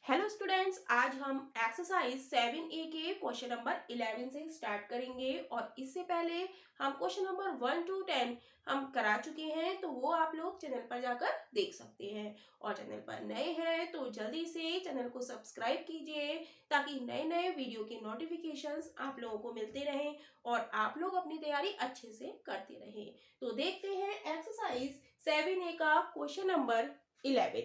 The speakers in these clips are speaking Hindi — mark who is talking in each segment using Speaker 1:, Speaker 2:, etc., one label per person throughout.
Speaker 1: हेलो स्टूडेंट्स, आज हम एक्सरसाइज 7A के क्वेश्चन नंबर 11 से स्टार्ट करेंगे और इससे पहले हम क्वेश्चन नंबर 1 to 10 हम करा चुके हैं, तो वो आप लोग चैनल पर जाकर देख सकते हैं। और चैनल पर नए हैं तो जल्दी से चैनल को सब्सक्राइब कीजिए ताकि नए नए वीडियो के नोटिफिकेशंस आप लोगों को मिलते रहें और आप लोग अपनी तैयारी अच्छे से करते रहें। तो देखते हैं एक्सरसाइज 7A का क्वेश्चन नंबर 11।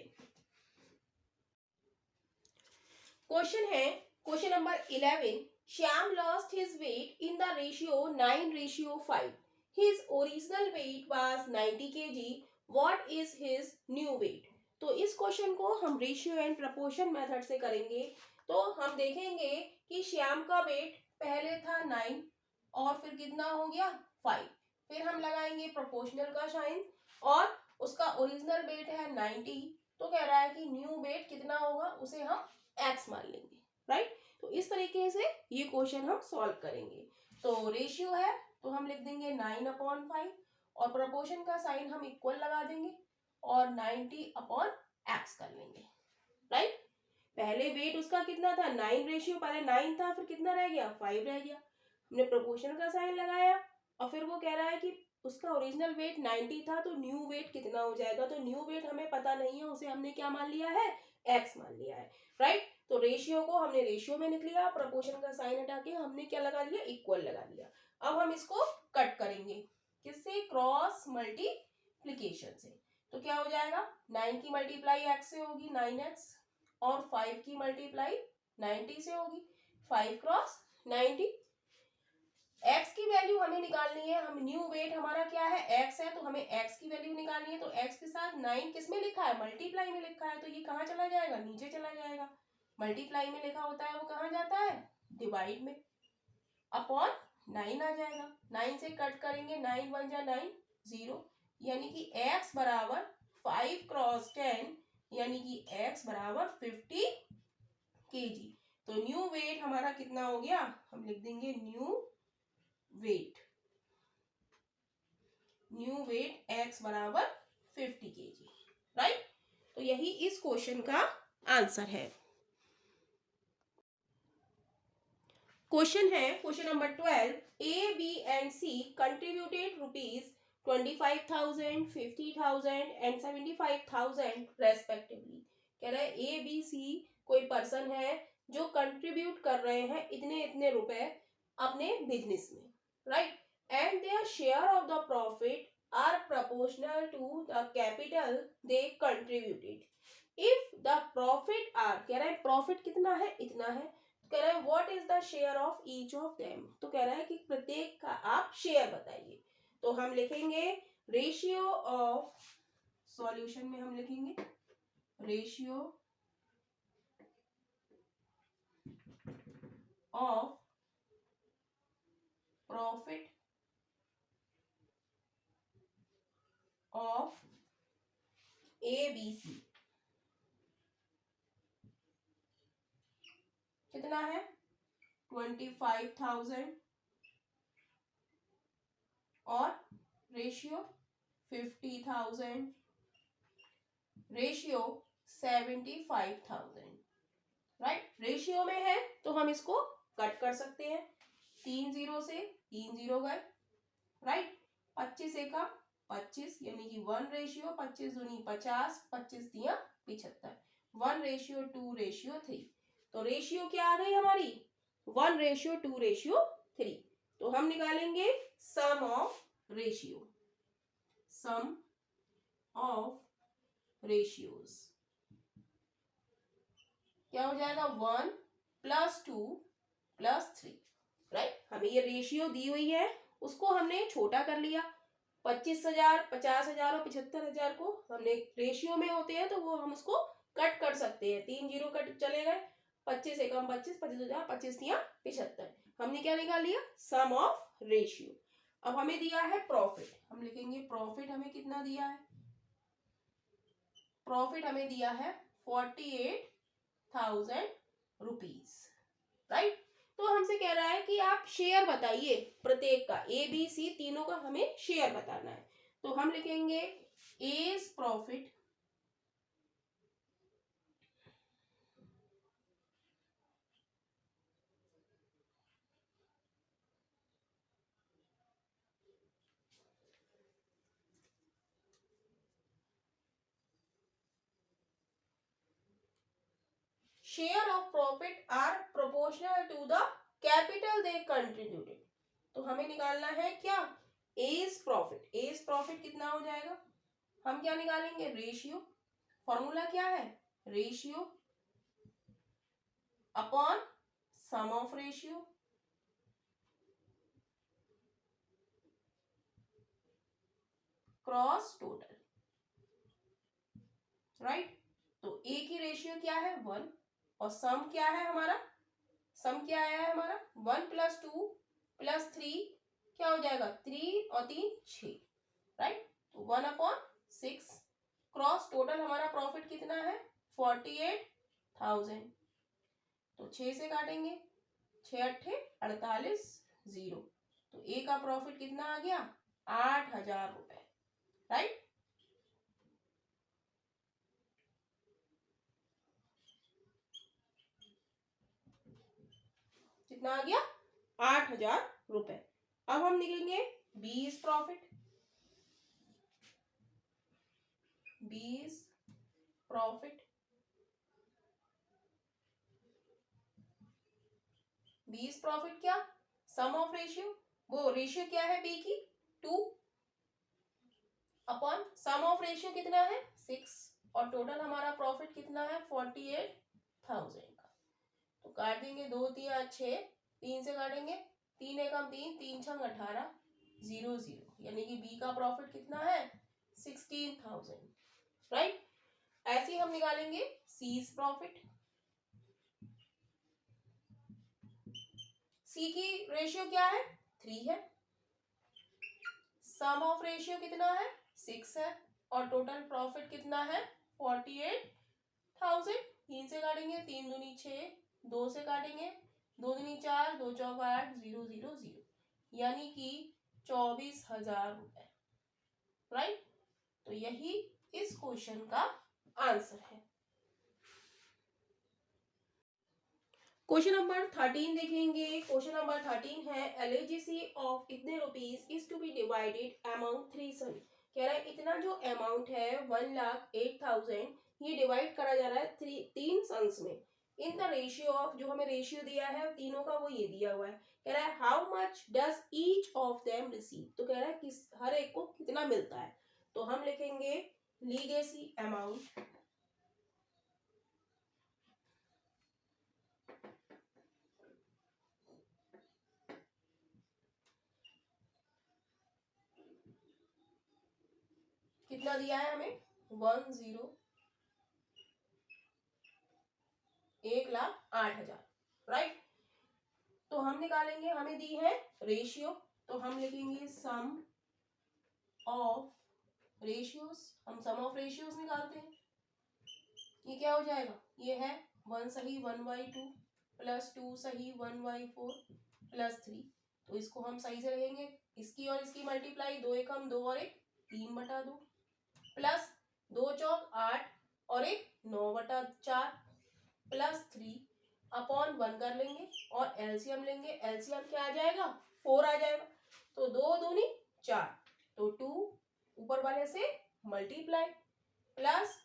Speaker 1: क्वेश्चन है question number 11। Shyam lost his weight in the ratio 9:5। His original weight was 90 kg। What is his new weight? तो इस क्वेश्चन को हम रेशियो एंड प्रपोर्शन मेथड से करेंगे। तो हम देखेंगे कि श्याम का वेट पहले था 9 और फिर कितना हो गया 5। फिर हम लगाएंगे प्रोपोर्शनल का साइन और उसका ओरिजिनल वेट है 90। तो कह रहा है कि न्यू वेट कितना होगा, उसे हम एक्स मान लेंगे। राइट, तो इस तरीके से ये क्वेश्चन हम सॉल्व करेंगे। तो रेशियो है तो हम लिख देंगे 9/5 और प्रोपोर्शन का साइन हम इक्वल लगा देंगे और 90/x कर लेंगे। राइट, पहले वेट उसका कितना था 9 रेशियो, पहले 9 था फिर कितना रह गया 5 रह गया। हमने प्रोपोर्शन का साइन लगाया और फिर वो कह रहा है कि उसका ओरिजिनल वेट 90 था तो न्यू वेट कितना हो जाएगा। तो न्यू वेट हमें पता नहीं है, उसे हमने क्या मान लिया है, एक्स मान लिया है। राइट, तो रेशियो को हमने रेशियो में लिख लिया, प्रोपोर्शन का साइन हटा के हमने क्या लगा लिया, इक्वल लगा लिया। अब हम इसको कट करेंगे किससे, क्रॉस मल्टीप्लीकेशन से। तो क्या हो जाएगा, 9 की मल्टीप्लाई x से होगी 9x और 5 की मल्टीप्लाई 90 से होगी 5 क्रॉस 90। x की वैल्यू हमें निकालनी है, हम न्यू वेट हमारा क्या है x है, तो हमें x की वैल्यू निकालनी है। तो x के साथ 9 किस में लिखा है, मल्टीप्लाई में लिखा है, तो ये कहाँ चला जाएगा, नीचे चला जाएगा। मल्टीप्लाई में लिखा होता है वो कहाँ जाता है, डिवाइड में, अपॉन 9 आ जाएगा। 9 से कट करेंगे, 9 1 जा 9 0, यानी कि x बराबर 5 क्रॉस 10 यानी कि x बराबर 50 kg। तो न्यू वेट हमारा कितना हो गया, हम लिख देंगे न्यू वेट x बराबर 50 kg। राइट, तो यही इस क्वेश्चन का आंसर है। क्वेश्चन है question number 12। A B and C contributed ₹25,000, 50,000 and 75,000 respectively. कह रहा है ए बी सी कोई पर्सन है जो कंट्रीब्यूट कर रहे हैं इतने इतने रुपए अपने बिजनेस में। Right, and their share of the profit are proportional to the capital they contributed. If the profit are, कह रहा है प्रॉफिट कितना है, इतना है। कह रहा है what is the share of each of them, तो कह रहा है कि प्रत्येक का आप शेयर बताइए। तो हम लिखेंगे रेशियो ऑफ, सॉल्यूशन में हम लिखेंगे ratio of profit of A B C कितना है 25,000 और रेशियो 50,000 रेशियो 75,000। राइट, रेशियो में है तो हम इसको कट कर सकते हैं, 3 0 से 3 0 गए। राइट, 25 एकम 25 यानी कि 1 रेशियो 25 दूनी 50, 25 दिया 75, 1:2:3। तो रेशियो क्या आ गई हमारी 1:2:3। तो हम निकालेंगे sum of ratio, sum of ratios क्या हो जाएगा 1 + 2 + 3। राइट, हमें ये रेशियो दी हुई है उसको हमने छोटा कर लिया, 25,000 50,000 और 75,000 को हमने रेशियो में होते हैं तो वो हम उसको कट कर सकते हैं, 3 0 कट चले गए, 25 एकम 25, 25,000 25 दिया 75। हमने क्या निकाल लिया, सम ऑफ रेशियो। अब हमें दिया है प्रॉफिट, हम लिखेंगे प्रॉफिट हमें कितना दिया है, प्रॉफिट हमें दिया है 48,000 रुपीज। राइट, तो हमसे कह रहा है कि आप शेयर बताइए प्रत्येक का, ए बी सी तीनों का हमें शेयर बताना है। तो हम लिखेंगे as profit share of profit are proportional to the capital they contributed. तो हमें निकालना है क्या, एज प्रॉफिट। एज प्रॉफिट कितना हो जाएगा, हम क्या निकालेंगे, रेशियो। फॉर्मूला क्या है, ratio upon sum of ratio cross total, right. तो ए की रेशियो क्या है 1 और सम क्या है हमारा, सम क्या आया है हमारा 1 + 2 + 3 क्या हो जाएगा 3 और 3 6, राइट। तो 1/6 क्रॉस टोटल हमारा प्रॉफिट कितना है 48,000। तो 6 से काटेंगे, 6 8 48 0। तो ए का प्रॉफिट कितना आ गया 8,000 रुपए, राइट। कितना आ गया 8,000 रुपए। अब हम निकलेंगे बीस प्रॉफिट। 20 प्रॉफिट, 20 प्रॉफिट क्या, सम ऑफ रेशियो, वो रेशियो क्या है बी की 2 अपॉन सम ऑफ रेशियो कितना है 6 और टोटल हमारा प्रॉफिट कितना है 48,000 का। तो काट देंगे 2 3 6, 3 से काटेंगे 3 एकम 3, 3 छंग 18 0 0, यानी कि बी का प्रॉफिट कितना है 16,000, राइट। ऐसे ही हम निकालेंगे सीज प्रॉफिट। सी की रेशियो क्या है 3 है, सम ऑफ रेशियो कितना है 6 है और टोटल प्रॉफिट कितना है 48,000। 3 से काटेंगे 3 दूनी 6, 2 से काटेंगे 2 दूनी 4, 2 चौक 8 0 0 0, यानी कि 24,000 रुपए, राइट। तो यही इस क्वेश्चन का आंसर है। क्वेश्चन नंबर 13 देखेंगे। क्वेश्चन नंबर 13 है एलआईजीसी ऑफ इतने rupees is to be divided among 3 son. कह रहा है इतना जो अमाउंट है 1,08,000 ये डिवाइड करा जा रहा है 3 सन्स में इन द रेशियो ऑफ, जो हमें रेशियो दिया है तीनों का वो ये दिया हुआ है। कह रहा है how much does each of them receive. तो कह रहा है किस हर एक को कितना मिलता है। तो हम लिखेंगे लीगेसी अमाउंट कितना दिया है हमें 1,08,000, राइट। तो हम निकालेंगे, हमें दी है रेशियो, तो हम लिखेंगे सम ऑफ रेशियोज। हम सम ऑफ रेशियोज निकालते हैं, ये क्या हो जाएगा, ये है 1 सही 1/2 + 2 सही 1/4 + 3। तो इसको हम सही से रहेंगे, इसकी और इसकी मल्टीप्लाई 2 एकम 2 और 1 3/2 प्लस 2 चौक 8 और 1 9/4 + 3 अपॉन 1 कर लेंगे और एलसीएम लेंगे। एलसीएम क्या आ जाएगा 4 आ जाएगा। तो 2 दूनी 4, तो 2 ऊपर वाले से मल्टीप्लाई प्लस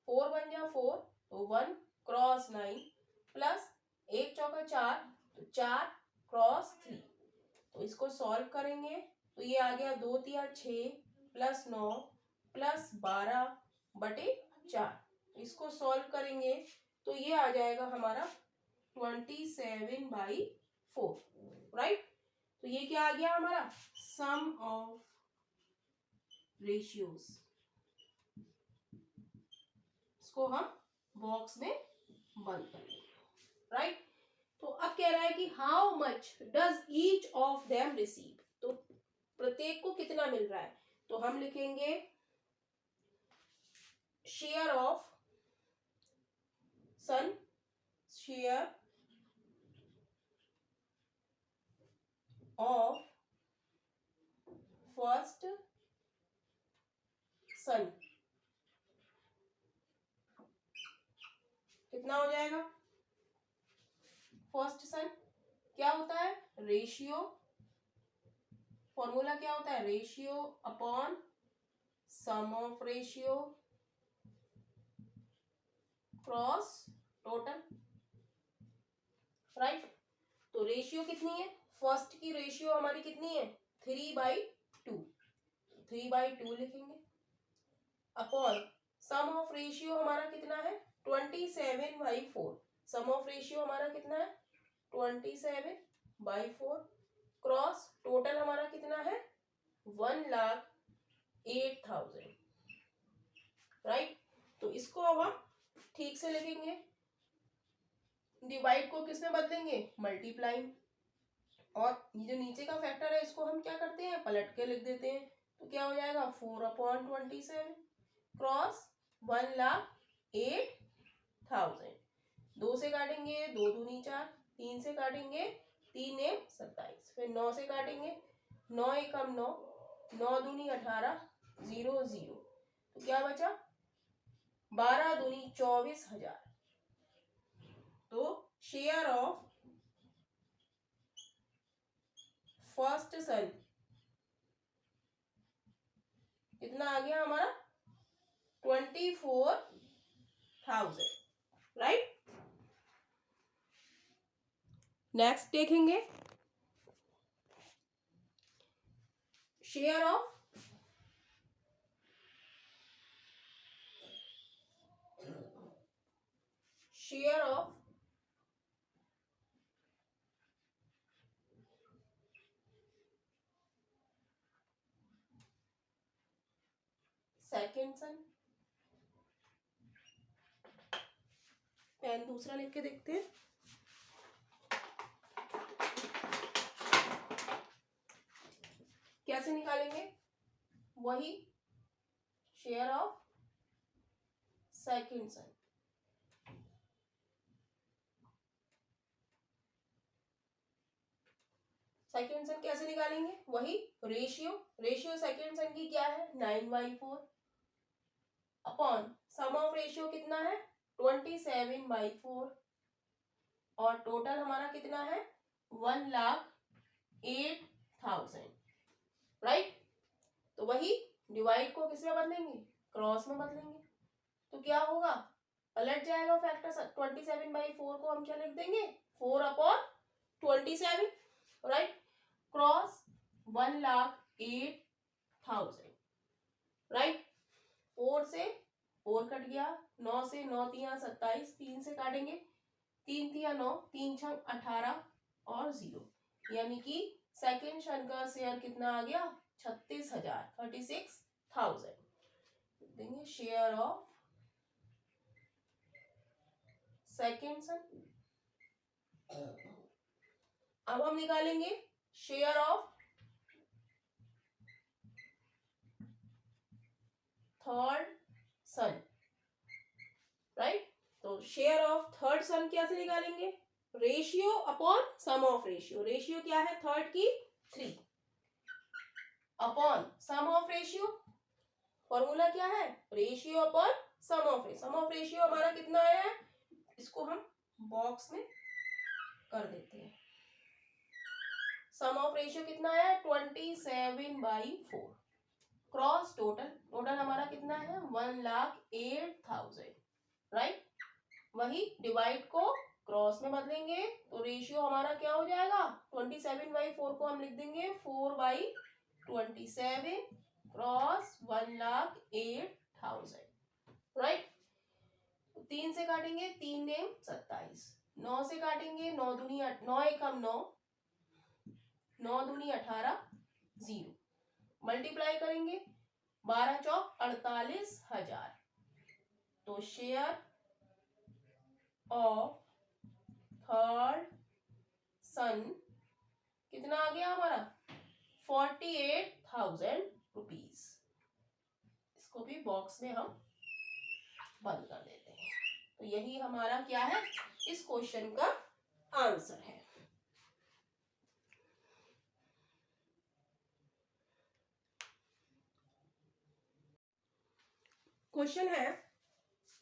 Speaker 1: 4 बन जा 4, तो 1 क्रॉस 9 प्लस 1 चौका 4, तो 4 क्रॉस 3। तो इसको सॉल्व करेंगे तो ये आ गया 2 3 6 + 9 + 12/4। इसको सॉल्व करेंगे तो ये आ जाएगा हमारा 27/4, राइट। तो ये क्या आ गया हमारा सम ऑफ रेशियोज। इसको हम बॉक्स में बंद कर लेंगे, राइट। तो अब कह रहा है कि how much does each of them receive. तो प्रत्येक को कितना मिल रहा है। तो हम लिखेंगे share of son, share of first son कितना हो जाएगा। फर्स्ट सन क्या होता है रेशियो, फॉर्मूला क्या होता है ratio upon sum of ratio cross total, right. तो रेशियो कितनी है, फर्स्ट की रेशियो हमारी कितनी है 3/2, 3/2 लिखेंगे अपॉन सम ऑफ रेशियो हमारा कितना है 27/4, सम ऑफ रेशियो हमारा कितना है 27/4 क्रॉस टोटल हमारा कितना है 1,08,000, राइट। तो इसको अब हम ठीक से लिखेंगे, डिवाइड को किस में बदलेंगे मल्टीप्लाइंग, और ये जो नीचे का फैक्टर है इसको हम क्या करते हैं पलट के लिख देते हैं। तो क्या हो जाएगा 4/27 क्रॉस 1,08,000, 2 से काटेंगे 2 दूनी 4, 3 से काटेंगे 3 एम 27, फिर 9 से काटेंगे 9 एकम 9, 9 दूनी 18, 0 0, तो क्या बचा 12 दूनी 24,000। तो शेयर ऑफ फर्स्ट सन कितना आ गया हमारा 24,000, राइट। नेक्स्ट देखेंगे share of second son, pen दूसरा लिख के देखते हैं। कैसे निकालेंगे, वही share of second son, second son कैसे निकालेंगे, वही रेशियो, रेशियो सेकेंड सन की क्या है 9/4 अपॉन सम ऑफ रेशियो कितना है 27/4 और टोटल हमारा कितना है 1,08,000, राइट। तो वही डिवाइड को किस में बदलेंगे क्रॉस में बदलेंगे, तो क्या होगा पलट जाएगा फैक्टर 27/4 को हम क्या लिख देंगे 4/27, राइट, क्रॉस 1,08,000, राइट। 4 से 4 कट गया, 9 से 9 तिया 27, 3 से काटेंगे 3 तिया 9, 3 छंग 18 और 0, यानी कि सेकेंड सन का शेयर कितना आ गया 36,000 देंगे शेयर ऑफ सेकेंड सन। अब हम निकालेंगे share of third son, right. तो शेयर ऑफ थर्ड सन कैसे निकालेंगे, ratio upon sum of ratio, ratio क्या है थर्ड की 3 upon sum of ratio, formula क्या है ratio upon sum of ratio, sum of ratio हमारा कितना आया है, इसको हम बॉक्स में कर देते हैं। सम ऑफ रेशियो कितना आया है 27/4 क्रॉस टोटल, टोटल हमारा कितना है 1,08,000, राइट। वही डिवाइड को क्रॉस में बदलेंगे तो रेशियो हमारा क्या हो जाएगा 27/4 को हम लिख देंगे 4/27 क्रॉस 1,08,000, राइट। 3 से काटेंगे 3 एम 27, 9 से काटेंगे 9 दूनी 9 एकम 9, 9 दूनी 18, 0, मल्टीप्लाई करेंगे 12 चौक 48,000, तो शेयर ऑफ थर्ड सन कितना आ गया हमारा 48,000 रुपीज। इसको भी बॉक्स में हम बंद कर देते हैं। तो यही हमारा क्या है इस क्वेश्चन का आंसर है। क्वेश्चन है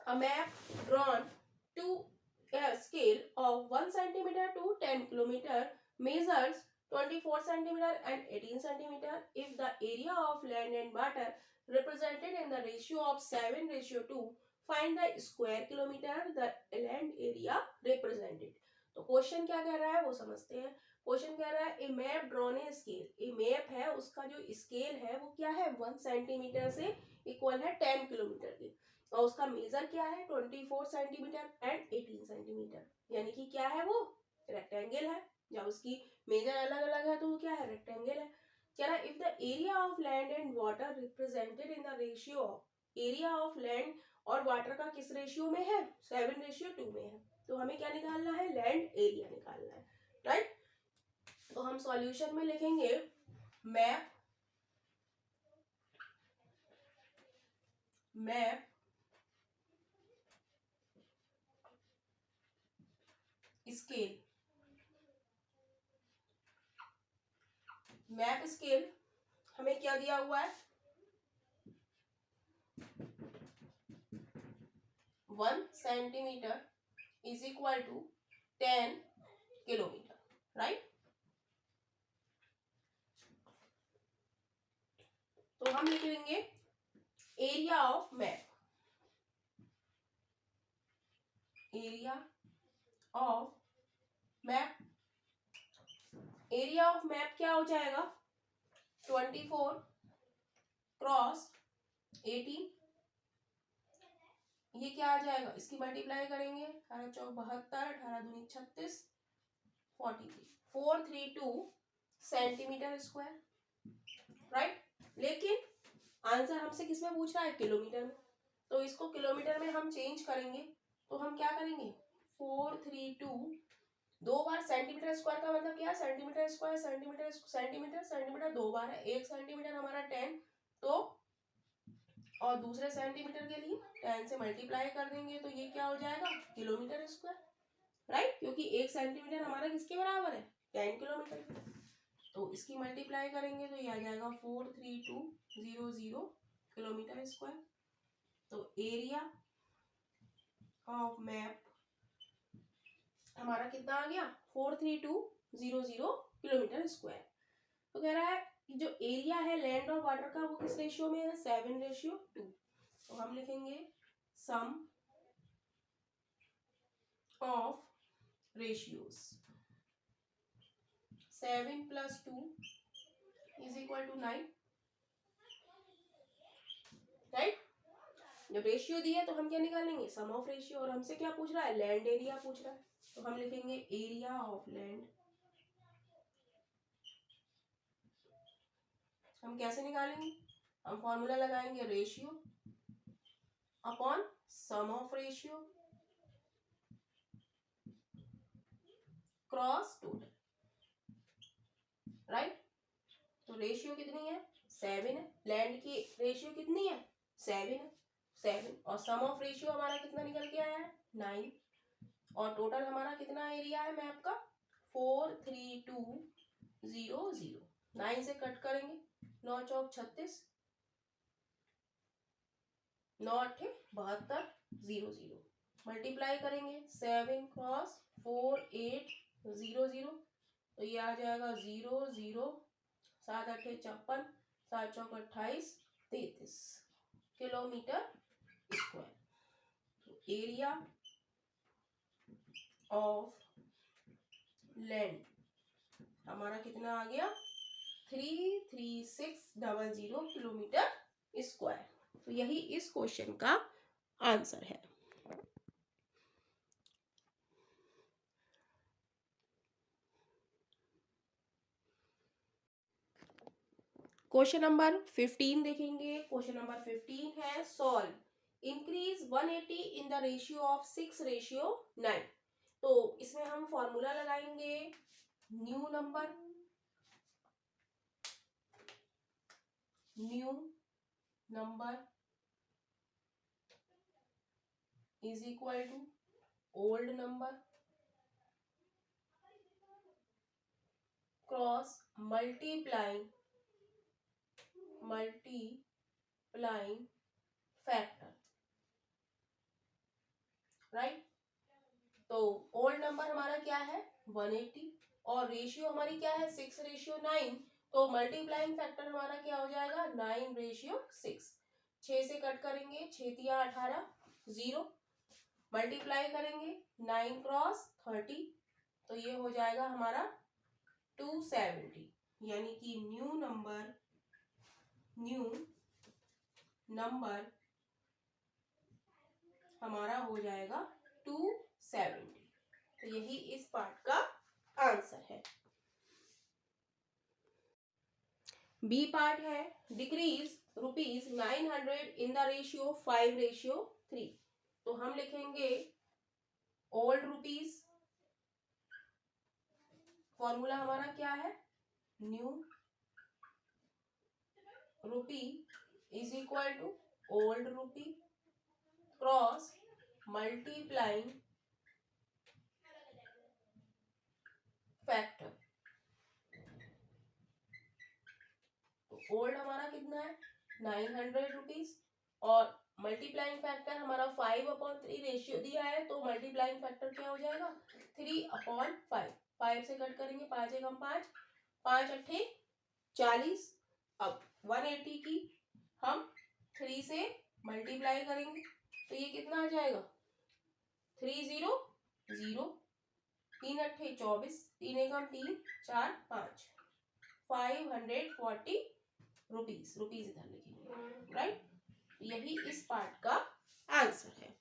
Speaker 1: a map drawn to a scale of 1 centimeter to 10 kilometer measures 24 centimeter and 18 centimeter. If the area of land and water represented in the ratio of 7/2, find the square kilometer the land area represented. तो क्वेश्चन क्या कह रहा है वो समझते हैं। क्वेश्चन कह रहा है a map drawn a scale, a map है उसका जो स्केल है वो क्या है 1 सेंटीमीटर से इक्वल है 10 किलोमीटर के, और उसका मेजर क्या है 24 सेंटीमीटर एंड 18 सेंटीमीटर, यानी कि क्या है वो रेक्टेंगल है। जब उसकी मेजर अलग अलग है तो वो क्या है रेक्टेंगल है। कह रहा है if the area of land and water represented in the ratio of, area of land और वाटर का किस रेशियो में है 7:2 में है, तो हमें क्या निकालना है लैंड एरिया निकालना है, राइट। तो हम सॉल्यूशन में लिखेंगे मैप स्केल, मैप स्केल हमें क्या दिया हुआ है 1 centimetre is equal to 10 kilometre, right. तो हम लिख लेंगे area of map, area of map, area of map क्या हो जाएगा 24 क्रॉस 18, ये क्या आ जाएगा इसकी मल्टीप्लाई करेंगे 18 चौक 72, 18 दूनी 36, 43, 432 सेंटीमीटर स्क्वायर, राइट। लेकिन आंसर हमसे किस में पूछ रहा है किलोमीटर में, तो इसको किलोमीटर में हम चेंज करेंगे। तो हम क्या करेंगे 432 दो बार सेंटीमीटर स्क्वायर का मतलब क्या है centimetre square, centimetre centimetre centimetre दो बार है, 1 सेंटीमीटर हमारा 10, तो और दूसरे सेंटीमीटर के लिए 10 से मल्टीप्लाई कर देंगे तो ये क्या हो जाएगा किलोमीटर स्क्वायर, राइट, क्योंकि 1 सेंटीमीटर हमारा किसके बराबर है 10 किलोमीटर, तो इसकी मल्टीप्लाई करेंगे तो ये आ जाएगा 43200 किलोमीटर स्क्वायर। तो एरिया ऑफ मैप हमारा कितना आ गया 43200 किलोमीटर स्क्वायर। तो कह रहा है कि जो एरिया है लैंड और वाटर का वो किस रेशियो में है 7:2, तो हम लिखेंगे सम ऑफ ratios 7 + 2 = 9, राइट। जब रेशियो दिया है तो हम क्या निकालेंगे सम ऑफ रेशियो, और हमसे क्या पूछ रहा है लैंड एरिया पूछ रहा है, तो हम लिखेंगे एरिया ऑफ लैंड, हम कैसे निकालेंगे हम फॉर्मूला लगाएंगे ratio upon sum of ratio cross total, right. तो रेशियो कितनी है 7 है, लैंड की रेशियो कितनी है 7 है, 7 और सम ऑफ रेशियो हमारा कितना निकल के आया है 9, और टोटल हमारा कितना एरिया है मैप का 43200, 9 से कट करेंगे 9 चौक 36, 9 8 72 00, मल्टीप्लाई करेंगे 7 क्रॉस 4800, तो ये आ जाएगा 00, 7 8 56, 7 चौक 28 33 किलोमीटर स्क्वायर। तो एरिया ऑफ लैंड हमारा कितना आ गया 33600 किलोमीटर स्क्वायर। तो यही इस क्वेश्चन का आंसर है। क्वेश्चन नंबर 15 देखेंगे। क्वेश्चन नंबर 15 है solve increase 180 in the ratio of 6:9। तो इसमें हम फॉर्मूला लगाएंगे new number is equal to old number cross multiplying factor, right. तो ओल्ड नंबर हमारा क्या है 180 और रेशियो हमारी क्या है 6:9, तो मल्टीप्लाइंग फैक्टर हमारा क्या हो जाएगा 9:6, 6 से कट करेंगे 6 तिया 18 0, मल्टीप्लाई करेंगे 9 क्रॉस 30 तो ये हो जाएगा हमारा 270, यानी कि न्यू नंबर हमारा हो जाएगा 270। तो यही इस पार्ट का आंसर है। बी पार्ट है डिक्रीज ₹900 इन द रेशियो 5:3। तो हम लिखेंगे ओल्ड रुपीज, फॉर्मूला हमारा क्या है, new rupee is equal to old rupee cross multiplying factor. तो ओल्ड हमारा कितना है 900 रुपीज और मल्टीप्लाइंग फैक्टर हमारा 5/3 रेशियो दिया है, तो मल्टीप्लाइंग फैक्टर क्या हो जाएगा 3/5। 5 से कट करेंगे, 5 एकम 5, 5 अट्ठे 40। अब 180 की हम 3 से मल्टीप्लाई करेंगे तो ये कितना आ जाएगा 300, 3 अट्ठे 24, 3 एकम 3, 4 5, 540 रुपीज इधर लिखेंगे, राइट। यही इस पार्ट का आंसर है।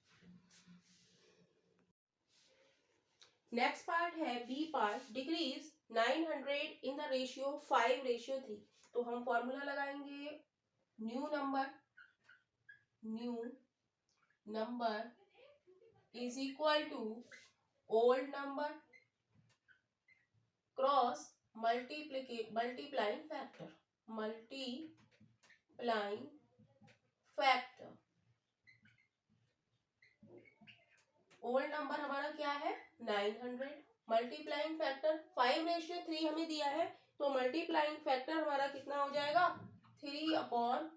Speaker 1: नेक्स्ट पार्ट है B part decrease 900 in the ratio 5:3। तो हम फॉर्मूला लगाएंगे new number is equal to old number cross multiplying factor. Old number हमारा क्या है 900, मल्टीप्लाइंग फैक्टर 5:3 हमें दिया है, तो मल्टीप्लाइंग फैक्टर हमारा कितना हो जाएगा 3/5।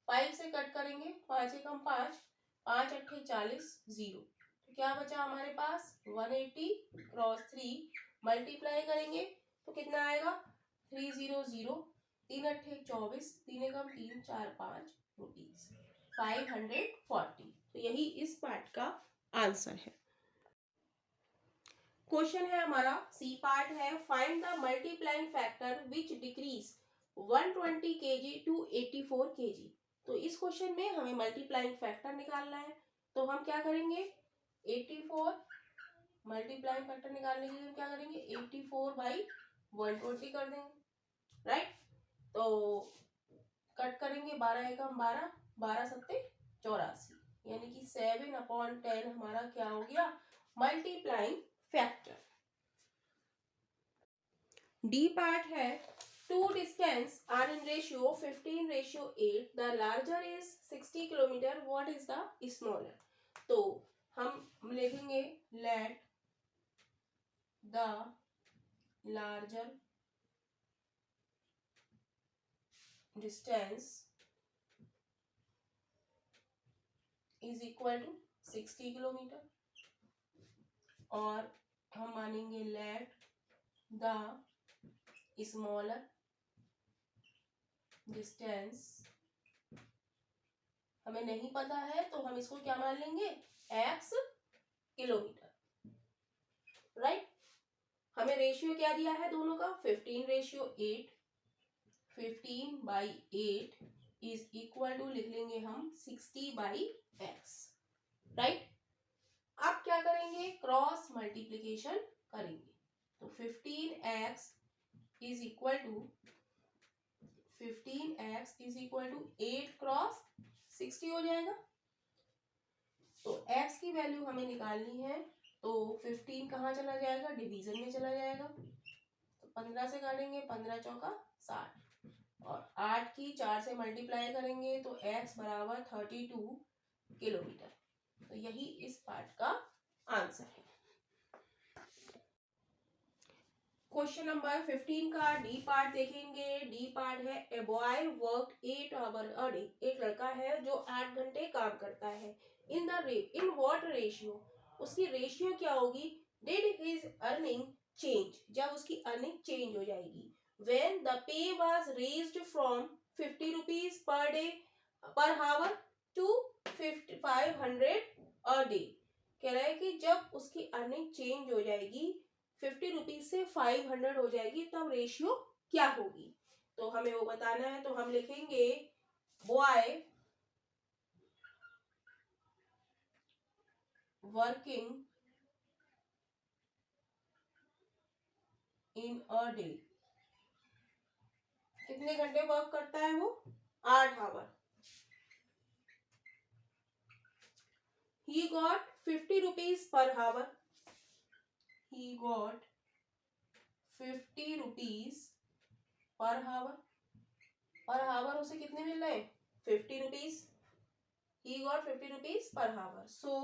Speaker 1: 5 से कट करेंगे, 5 एकम 5, 5 अट्ठे 40, 0। तो क्या बचा हमारे पास 180 क्रॉस 3 मल्टीप्लाई करेंगे तो कितना आएगा 300, 3 अट्ठे 24, 3 एकम 3, 4 5 रुपीज 540। तो यही इस पार्ट का आंसर है। क्वेश्चन है हमारा सी पार्ट है find the multiplying factor which decrease 120 kg to 84 kg। तो इस क्वेश्चन में हमें मल्टीप्लाइंग फैक्टर निकालना है, तो हम क्या करेंगे 84 मल्टीप्लाइंग फैक्टर निकालने के लिए हम क्या करेंगे 84/120 कर देंगे, राइट। तो कट करेंगे 12 एकम 12, 12 सत्ते 84, यानी कि 7/10 हमारा क्या हो गया मल्टीप्लाइंग फैक्टर। डी पार्ट है two distance are in ratio 15:8, the larger is 60 kilometre, what is the smaller. तो हम लिखेंगे let the larger distance is equal to 60 kilometre और हम मानेंगे लेट द स्मॉलर डिस्टेंस, हमें नहीं पता है तो हम इसको क्या मान लेंगे x किलोमीटर, राइट। हमें रेशियो क्या दिया है दोनों का 15:8, 15/8 इज इक्वल टू लिख लेंगे हम 60/x, राइट। अब क्या करेंगे क्रॉस मल्टीप्लीकेशन करेंगे, तो 15x is equal to 8 cross 60 हो जाएगा। तो x की वैल्यू हमें निकालनी है, तो 15 कहाँ चला जाएगा डिवीजन में चला जाएगा, तो 15 से काटेंगे 15 चौका 60 और 8 की 4 से मल्टीप्लाई करेंगे तो x बराबर 32 किलोमीटर। तो यही इस पार्ट का आंसर है। क्वेश्चन नंबर 15 का डी पार्ट देखेंगे। डी पार्ट है a boy work 8 hour a day, एक लड़का है जो 8 घंटे काम करता है इन व्हाट रेशियो, उसकी रेशियो क्या होगी डिड हिज अर्निंग चेंज, जब उसकी अर्निंग चेंज हो जाएगी when the pay was raised from 50 rupees per day पर हावर टू 500 अ डे। कह रहा है कि जब उसकी अर्निंग चेंज हो जाएगी 50 रुपीज से 500 हो जाएगी, तब रेशियो क्या होगी, तो हमें वो बताना है। तो हम लिखेंगे boy working in a day, कितने घंटे वर्क करता है वो, 8 our. He got 50 rupees per hour. He got 50 rupees per hour. Per hour उसे कितने मिल रहे हैं, 50 rupees. He got 50 rupees per hour. So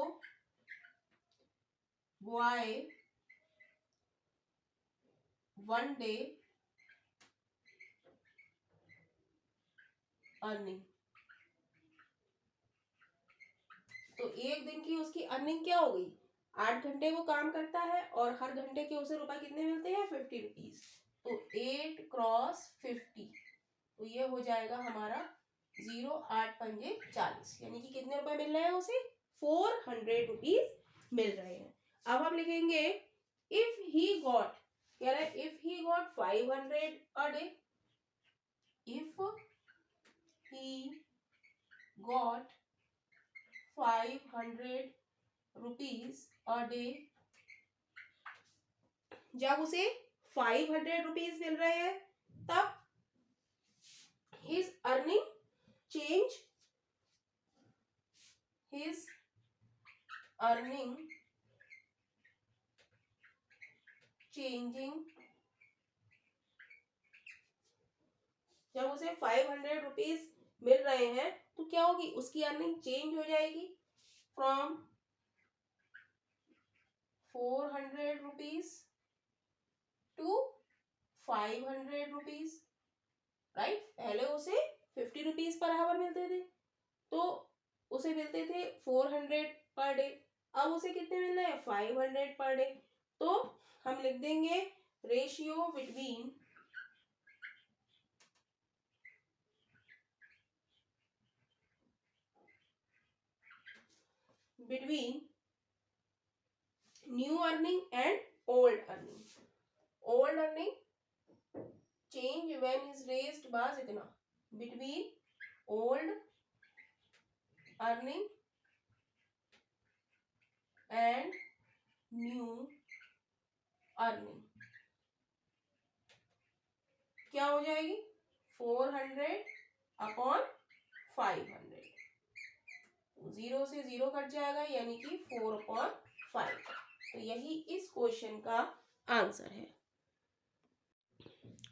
Speaker 1: boy one day earning, तो एक दिन की उसकी अर्निंग क्या हो गई, 8 घंटे वो काम करता है और हर घंटे के उसे रुपए कितने मिलते हैं, 50 रुपीज। तो 8 क्रॉस 50, तो ये हो जाएगा हमारा 0, 8 पंजे 40, यानी कि कितने रुपए मिल रहे हैं उसे, 400 रुपीज मिल रहे हैं। अब हम लिखेंगे इफ ही गॉट, कह रहा है if he got 500 a day, if he got 500 rupees a day, जब उसे 500 रुपीज मिल रहे हैं तब his earning change, his earning changing, जब उसे 500 रुपीज मिल रहे हैं तो क्या होगी, उसकी अर्निंग चेंज हो जाएगी from 400 rupees to 500 rupees, right. पहले उसे 50 रुपीज पर आवर मिलते थे, तो उसे मिलते थे 400 पर डे, अब उसे कितने मिल रहे हैं, 500 पर डे। तो हम लिख देंगे ratio between new earning and old earning, old earning change when is raised बास इतना, between old earning and new earning क्या हो जाएगी, 400 अपॉन 500, 0 से 0 कट जाएगा यानी कि 4/5। तो यही इस क्वेश्चन का आंसर है।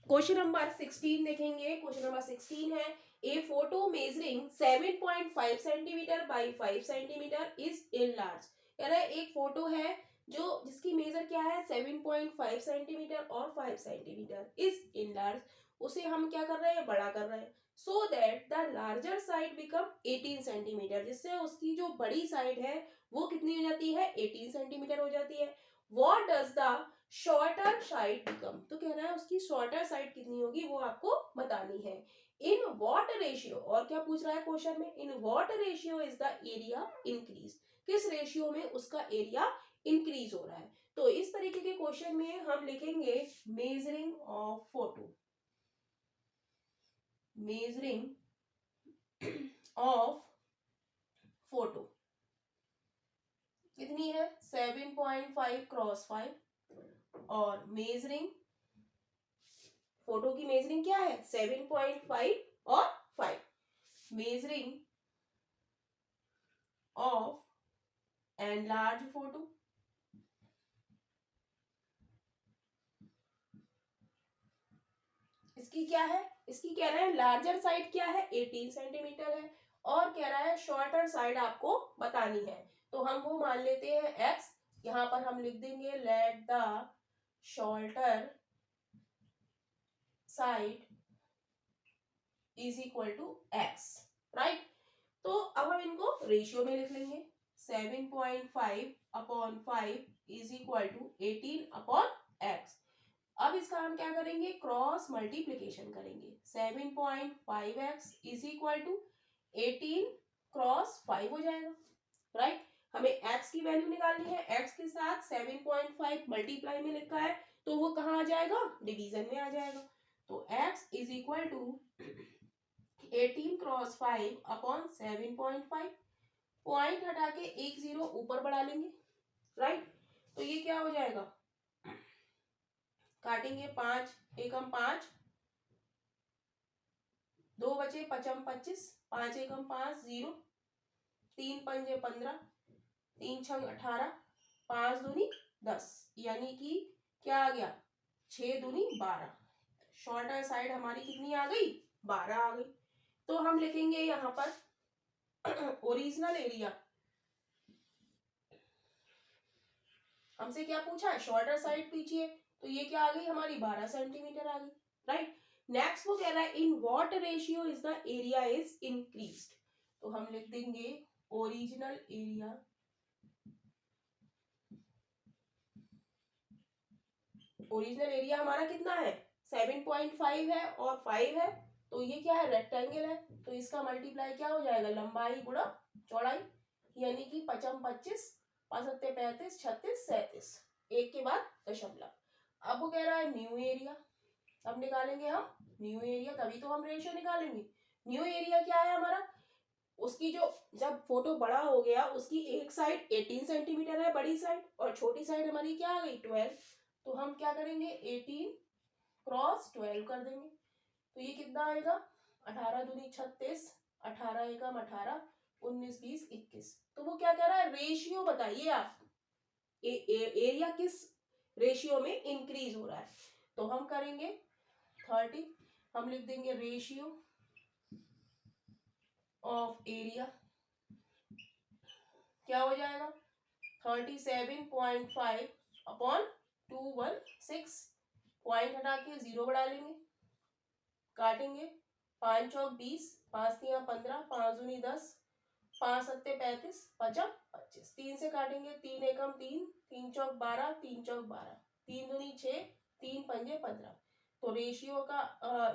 Speaker 1: क्वेश्चन नंबर 16 देखेंगे। क्वेश्चन नंबर 16 है a photo measuring 7.5 centimetre by 5 centimetre is enlarge, कह रहा है एक फोटो है जो जिसकी मेजर क्या है 7.5 सेंटीमीटर और 5 सेंटीमीटर इज इनलार्ज, उसे हम क्या कर रहे हैं, बड़ा कर रहे हैं, so that the larger side become 18 centimetre, जिससे उसकी जो बड़ी साइड है वो कितनी हो जाती है, 18 सेंटीमीटर हो जाती है। What does the shorter side become, तो कह रहा है उसकी शॉर्टर साइड कितनी होगी वो आपको बतानी है। इन व्हाट रेशियो, और क्या पूछ रहा है क्वेश्चन में, इन what ratio is the area increase, किस रेशियो में उसका एरिया इंक्रीज हो रहा है। तो इस तरीके के क्वेश्चन में हम लिखेंगे measuring of photo, measuring of photo कितनी है 7.5 क्रॉस 5, और मेजरिंग फोटो की मेजरिंग क्या है 7.5 और 5, मेजरिंग ऑफ एनलार्ज फोटो, इसकी क्या है, इसकी कह रहा है लार्जर साइड क्या है 18 सेंटीमीटर है, और कह रहा है शॉर्टर साइड आपको बतानी है। तो हम वो मान लेते हैं x, यहां पर हम लिख देंगे let the shorter side is equal to x, right. तो अब हम इनको रेशियो में लिख लेंगे, 7.5 upon 5 is equal to 18 upon x। अब इसका हम क्या करेंगे, क्रॉस मल्टीप्लीकेशन करेंगे, 7.5x is equal to 18 cross 5 हो जाएगा, राइट। हमें x की वैल्यू निकालनी है, x के साथ साथ 7.5 मल्टीप्लाई में लिखा है तो वो कहाँ आ जाएगा, डिवीजन में आ जाएगा। तो x is equal to 18 cross 5 upon 7.5, point हटा के एक जीरो ऊपर बढ़ा लेंगे, राइट। तो ये क्या हो जाएगा, काटेंगे 5 एकम 5, 2 बचे 5 25, 5 एकम 5 0, 3 पंजे 15, 3 छंग 18, 5 दूनी 10, यानी कि क्या आ गया 6 दूनी 12। शॉर्टर साइड हमारी कितनी आ गई, 12 आ गई। तो हम लिखेंगे यहाँ पर ओरिजिनल एरिया, हमसे क्या पूछा है, शॉर्टर साइड पूछिए, तो ये क्या आ गई हमारी 12 सेंटीमीटर आ गई, राइट। नेक्स्ट वो कह रहा है in what ratio is the area is increased, तो हम लिख देंगे ओरिजिनल एरिया ओरिजिनल एरिया हमारा कितना है 7.5 है और 5 है, तो ये क्या है रेक्टेंगल है, तो इसका मल्टीप्लाई क्या हो जाएगा, लंबाई गुणा चौड़ाई, यानी कि 5 25, 5 35, 36 37, एक के बाद दशमलव। अब वो कह रहा है न्यू एरिया, अब निकालेंगे हम न्यू एरिया, तभी तो हम रेशियो निकालेंगे। न्यू एरिया क्या है हमारा, उसकी जो जब फोटो बड़ा हो गया उसकी एक साइड 18 सेंटीमीटर है बड़ी साइड, और छोटी साइड हमारी क्या आ गई 12, तो हम क्या करेंगे 18 क्रॉस 12 कर देंगे, तो ये कितना आएगा 18 दूनी 36, 18 एकम 18, 19 20 21। तो वो क्या कह रहा है रेशियो बताइए आप, एरिया किस रेशियो में इंक्रीज हो रहा है, तो हम करेंगे 30, हम लिख देंगे रेशियो ऑफ एरिया क्या हो जाएगा 37.5 अपॉन 216, पॉइंट हटा के जीरो बढ़ा लेंगे, काटेंगे 5 चौक 20, 5 तिया 15, 5 दूनी 10, 5 सत्ते 35, 5 25, 3 से काटेंगे 3 एकम 3, 3 चौक 12, 3 चौक 12, 3 दूनी 6, 3 पंजे 15, तो रेशियो का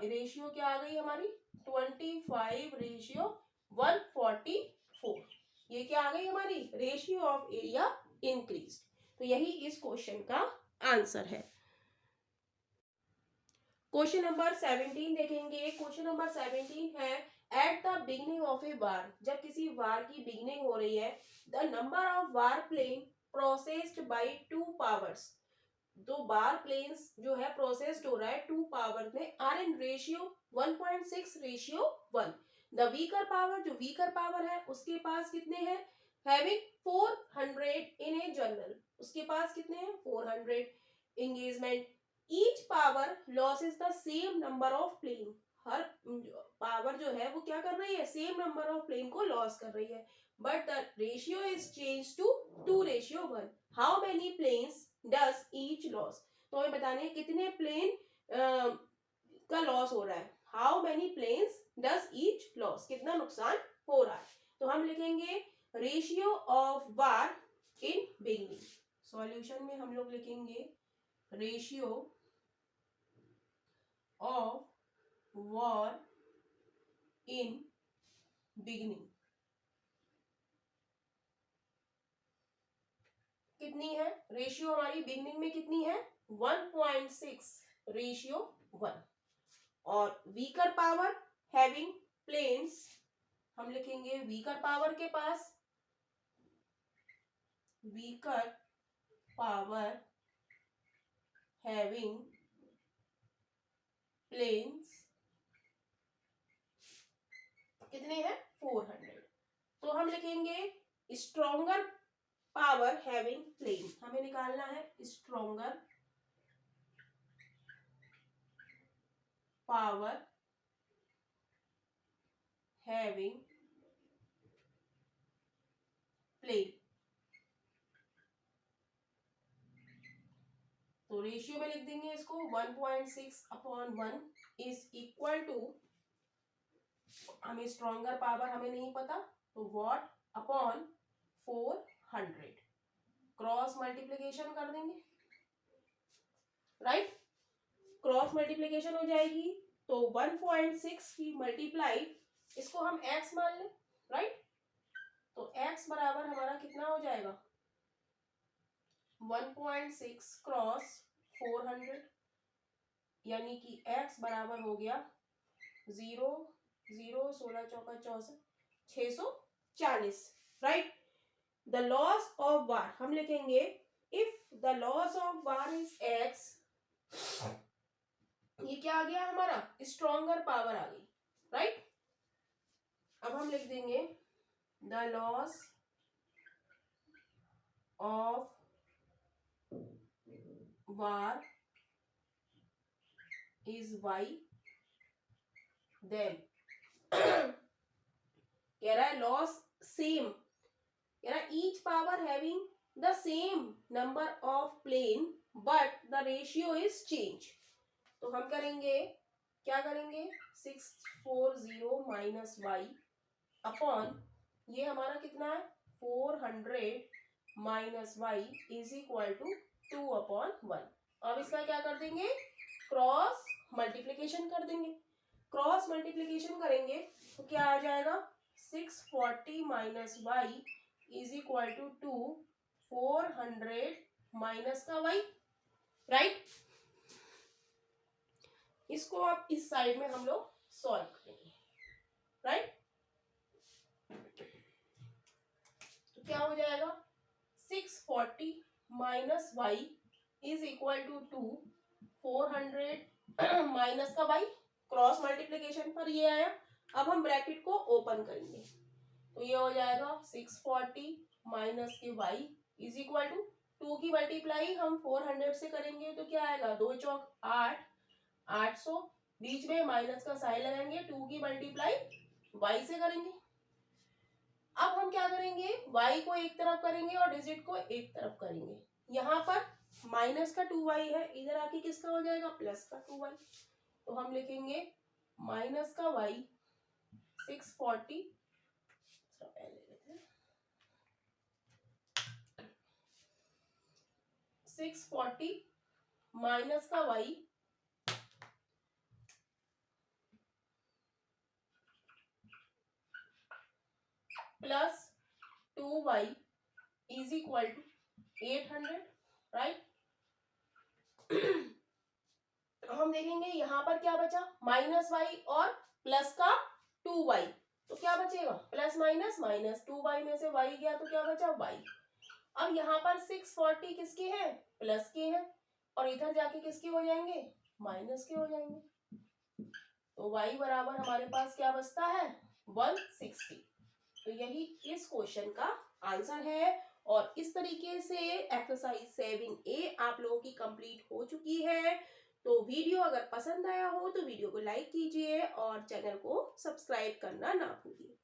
Speaker 1: रेशियो क्या आ गई हमारी 25 रेशियो 144, ये क्या आ गई हमारी रेशियो ऑफ एरिया इंक्रीज। तो यही इस क्वेश्चन का आंसर है। क्वेश्चन नंबर 17 देखेंगे। क्वेश्चन नंबर 17 है at the beginning of a war, जब किसी वार की बिगनिंग हो रही है, the number of war plane processed by 2 powers, दो बार प्लेन्स जो है प्रोसेस्ड हो रहा है 2 पावर में, are in ratio 1.6 ratio 1। The weaker power, जो वीकर पावर है उसके पास कितने हैं, हैविंग 400 इन ए जनरल, उसके पास कितने हैं 400 engagement, each power losses the same number of plane, हर पावर जो है वो क्या कर रही है सेम नंबर ऑफ प्लेन को लॉस कर रही है, but the ratio is change to 2 ratio 1, how many planes does each loss, तो हमें बताने कितने प्लेन का लॉस हो रहा है, how many planes does each loss, कितना नुकसान हो रहा है, तो हम लिखेंगे ratio of war in beginning. Solution में हम लोग लिखेंगे ratio of war in beginning कितनी है, रेशियो हमारी बिगनिंग में कितनी है 1.6 रेशियो 1, और वीकर पावर हैविंग प्लेन्स, हम लिखेंगे वीकर पावर के पास, वीकर पावर हैविंग प्लेन्स कितने हैं 400, तो हम लिखेंगे स्ट्रॉन्गर पावर हैविंग प्लेन, हमें निकालना है स्ट्रॉन्गर पावर हैविंग प्लेन, तो रेशियो में लिख देंगे इसको 1.6 अपॉन 1 इज इक्वल टू, हमें स्ट्रॉन्गर पावर हमें नहीं पता तो वॉट अपॉन 400, क्रॉस मल्टीप्लिकेशन कर देंगे, राइट, क्रॉस मल्टीप्लिकेशन हो जाएगी, तो 1.6 की मल्टीप्लाई इसको हम x मान लें, राइट, तो x बराबर हमारा कितना हो जाएगा 1.6 क्रॉस 400, यानी कि x बराबर हो गया 0 0 16 चौका 64 640, राइट। द लॉस ऑफ बार हम लिखेंगे if the loss of war is x, ये क्या आ गया हमारा, स्ट्रॉन्गर पावर आ गई, राइट। अब हम लिख देंगे the loss of war is y, then कह रहा है लॉस सेम, कह रहा है each power having the same number of plane but the ratio is change. तो हम करेंगे, क्या करेंगे, 640 माइनस वाई अपॉन ये हमारा कितना है 400 minus y is equal to 2/1। अब इसका क्या कर देंगे, क्रॉस मल्टीप्लीकेशन कर देंगे। क्रॉस मल्टीप्लीकेशन करेंगे तो क्या आ जाएगा, 640 minus y is equal to 2, 400 minus का वाई, राइट। इसको आप इस साइड में हम लोग सॉल्व करेंगे, राइट। तो क्या हो जाएगा, 640 minus y is equal to 2, 400 minus का वाई, क्रॉस मल्टीप्लीकेशन पर ये आया। अब हम ब्रैकेट को ओपन करेंगे तो ये हो जाएगा 640 माइनस के वाई इज इक्वल टू 2 की मल्टीप्लाई हम 400 से करेंगे तो क्या आएगा, 2 चौक 8, 800, बीच में माइनस का साइन लगाएंगे, 2 की मल्टीप्लाई y से करेंगे। अब हम क्या करेंगे, y को एक तरफ करेंगे और डिजिट को एक तरफ करेंगे। यहाँ पर माइनस का 2y है, इधर आके किसका हो जाएगा, प्लस का 2y। तो हम लिखेंगे माइनस का y 640, पहले लेते हैं 640 माइनस का y plus 2y is equal to 800, right. हम देखेंगे यहाँ पर क्या बचा, माइनस वाई और प्लस का 2y, तो क्या बचेगा, प्लस माइनस माइनस, 2y में से y गया तो क्या बचा y। अब यहाँ पर 640 किसके हैं, प्लस के हैं, और इधर जाके किसके हो जाएंगे, माइनस के हो जाएंगे। तो y बराबर हमारे पास क्या बचता है, 160। तो यही इस क्वेश्चन का आंसर है। और इस तरीके से एक्सरसाइज 7A आप लोगों की कंप्लीट हो चुकी है। तो वीडियो अगर पसंद आया हो तो वीडियो को लाइक कीजिए और चैनल को सब्सक्राइब करना ना भूलिए।